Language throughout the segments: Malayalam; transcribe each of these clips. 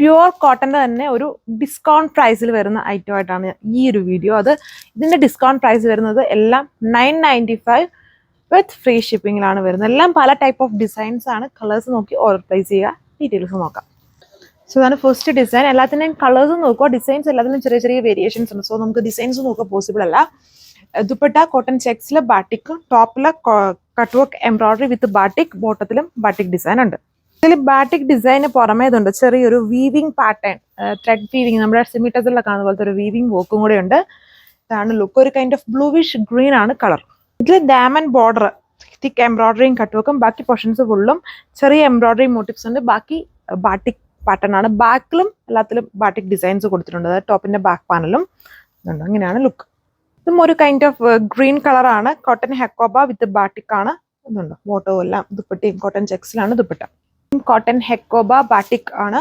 പ്യുവർ കോട്ടൻ്റെ തന്നെ ഒരു ഡിസ്കൗണ്ട് പ്രൈസിൽ വരുന്ന ഐറ്റം ആയിട്ടാണ് ഈ ഒരു വീഡിയോ. ഇതിൻ്റെ ഡിസ്കൗണ്ട് പ്രൈസ് വരുന്നത് എല്ലാം 995 വിത്ത് ഫ്രീ ഷിപ്പിങ്ങിലാണ് വരുന്നത്. എല്ലാം പല ടൈപ്പ് ഓഫ് ഡിസൈൻസ് ആണ്. കളേഴ്സ് നോക്കി ഓർഡർ പ്ലേസ് ചെയ്യുക. ഡീറ്റെയിൽസ് നോക്കാം. സോ ഇതാണ് ഫസ്റ്റ് ഡിസൈൻ. എല്ലാത്തിൻ്റെയും കളേഴ്സ് നോക്കുക. ഡിസൈൻസ് എല്ലാത്തിലും ചെറിയ ചെറിയ വേരിയേഷൻസ് ഉണ്ട്. സോ നമുക്ക് ഡിസൈൻസ് നോക്കുക പോസിബിൾ അല്ല. ദുപ്പട്ട കോട്ടൺ ചെക്സിൽ ബാട്ടിക്, ടോപ്പിൽ cut work embroidery with batik, ബോട്ടത്തിലും ബാട്ടിക് ഡിസൈൻ ഉണ്ട്. ഇതിൽ ബാട്ടിക് ഡിസൈന് പുറമേ ഇതുണ്ട് ചെറിയൊരു വീവിങ് പാറ്റേൺ, ത്രെഡ് വീവിങ്, നമ്മുടെ സിമിറ്റസിലൊക്കെ കാണുന്ന പോലത്തെ ഒരു വീവിങ് വർക്കും കൂടെ ഉണ്ട്. ഇതാണ് ലുക്ക്. ഒരു കൈൻഡ് ഓഫ് ബ്ലൂവിഷ് ഗ്രീൻ ആണ് കളർ. ഇതിൽ ഡയമണ്ട് ബോർഡർ, തിക്ക് എംബ്രോയിഡറിയും കട്ട് വർക്കും, ബാക്കി പോർഷൻസ് ഫുള്ളും ചെറിയ എംബ്രോയിഡറി മോട്ടീവ്സ് ഉണ്ട്. ബാക്കി ബാട്ടിക് പാറ്റേൺ ആണ്. ബാക്കിലും എല്ലാത്തിലും ബാട്ടിക് ഡിസൈൻസ് കൊടുത്തിട്ടുണ്ട്. അതായത് ടോപ്പിന്റെ ബാക്ക് പാനലും ഇതുണ്ട്. അങ്ങനെയാണ് ലുക്ക്. ഇതും ഒരു കൈൻഡ് ഓഫ് ഗ്രീൻ കളറാണ്. കോട്ടൺ ഹെക്കോബ വിത്ത് ബാട്ടിക് ആണ്. ഇതുണ്ട് ബോട്ടോ എല്ലാം. ദുപ്പട്ടയും കോട്ടൺ ചെക്സിലാണ് ദുപ്പട്ട. കോട്ടൺ ഹെക്കോബ ബാട്ടിക് ആണ്.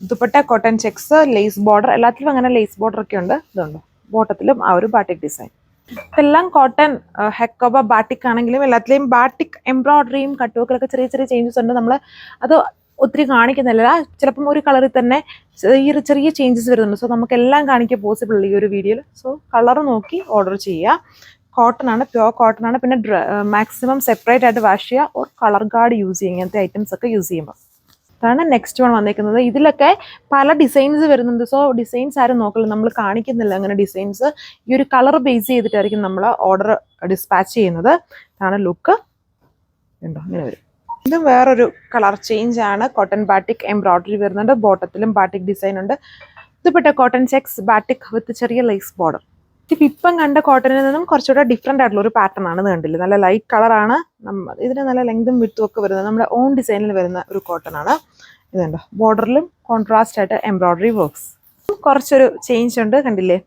Dupatta cotton checks, lace border, എല്ലാത്തിലും അങ്ങനെ ലേസ് ബോർഡർ ഒക്കെ ഉണ്ട്. ഇതുണ്ട് ബോട്ടത്തിലും ആ ഒരു ബാട്ടിക് ഡിസൈൻ. ഇതെല്ലാം കോട്ടൺ ഹെക്കോബ ബാട്ടിക് ആണെങ്കിലും എല്ലാത്തിലെയും ബാട്ടിക് എംബ്രോയിഡറിയും കട്ട് വർക്കിലൊക്കെ ചെറിയ ചെറിയ ചേഞ്ചസ് ഉണ്ട്. നമ്മൾ അത് ഒത്തിരി കാണിക്കുന്നില്ല. ചിലപ്പം ഒരു കളറിൽ തന്നെ ചെറിയ ചേഞ്ചസ് വരുന്നുണ്ട്. സോ നമുക്ക് എല്ലാം കാണിക്കാൻ പോസിബിൾ ഈ ഒരു വീഡിയോയിൽ. സോ കളർ നോക്കി ഓർഡർ ചെയ്യുക. കോട്ടൺ ആണ്, പ്യുവർ കോട്ടൺ ആണ്. പിന്നെ മാക്സിമം സെപ്പറേറ്റ് ആയിട്ട് വാഷ് ചെയ്യുക. ഓർ കളർ ഗാർഡ് യൂസ് ചെയ്യുക ഇങ്ങനത്തെ ഐറ്റംസ് ഒക്കെ യൂസ് ചെയ്യുമ്പോൾ. അതാണ് നെക്സ്റ്റ് വൺ വന്നേക്കുന്നത്. ഇതിലൊക്കെ പല ഡിസൈൻസ് വരുന്നുണ്ട്. സോ ഡിസൈൻസ് ആരും നോക്കില്ല, നമ്മൾ കാണിക്കുന്നില്ല അങ്ങനെ ഡിസൈൻസ്. ഈ ഒരു കളർ ബേസ് ചെയ്തിട്ടായിരിക്കും നമ്മൾ ഓർഡർ ഡിസ്പാച്ച് ചെയ്യുന്നത്. ഇതാണ് ലുക്ക്. ഉണ്ടോ ഇങ്ങനെ വരും. ഇത് വേറൊരു കളർ ചേഞ്ച് ആണ്. കോട്ടൺ ബാട്ടിക് എംബ്രോയിഡറി വരുന്നുണ്ട്. ബോട്ടത്തിലും ബാട്ടിക് ഡിസൈൻ ഉണ്ട്. ദുപ്പട്ട കോട്ടൺ ചെക്സ് ബാട്ടിക് വിത്ത് ചെറിയ ലേസ് ബോർഡർ. ഇപ്പം കണ്ട കോട്ടണിൽ നിന്നും കുറച്ചുകൂടെ ഡിഫറെൻ്റ് ആയിട്ടുള്ള ഒരു പാറ്റേൺ ആണ്. ഇത് കണ്ടില്ല, നല്ല ലൈറ്റ് കളറാണ്. ഇതിന് നല്ല ലെങ്തും വിത്തും ഒക്കെ വരുന്നത് നമ്മുടെ ഓൺ ഡിസൈനിൽ വരുന്ന ഒരു കോട്ടൺ ആണ്. ഇതുണ്ടോ ബോർഡറിലും കോൺട്രാസ്റ്റ് ആയിട്ട് എംബ്രോയിഡറി വർക്ക്സ്. കുറച്ചൊരു ചേഞ്ച് ഉണ്ട്, കണ്ടില്ലേ.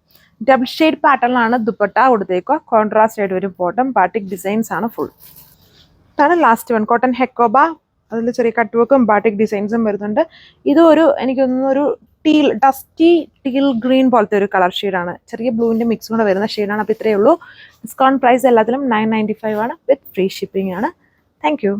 ഡബിൾ ഷെയ്ഡ് പാറ്റേണിലാണ് ദുപ്പട്ട കൊടുത്തേക്കുക. കോൺട്രാസ്റ്റ് ആയിട്ട് വരും ബോട്ടം. ബാട്ടിക് ഡിസൈൻസ് ആണ് ഫുൾ. ഇതാണ് ലാസ്റ്റ് വൺ. കോട്ടൺ ഹെക്കോബ, അതിൽ ചെറിയ കട്ട് വർക്കും ബാട്ടിക് ഡിസൈൻസും വരുന്നുണ്ട്. ഇത് എനിക്ക് തോന്നുന്നു ഒരു ഡസ്റ്റി ടീൽ ഗ്രീൻ പോലത്തെ ഒരു കളർ ഷെയ്ഡാണ്. ചെറിയ ബ്ലൂവിൻ്റെ മിക്സ് കൂടെ വരുന്ന ഷെയ്ഡാണ്. അപ്പോൾ ഇത്രയേ ഉള്ളൂ. ഡിസ്കൗണ്ട് പ്രൈസ് എല്ലാത്തിലും 995 ആണ്. വിത്ത് ഫ്രീ ഷിപ്പിംഗ് ആണ്. Thank you.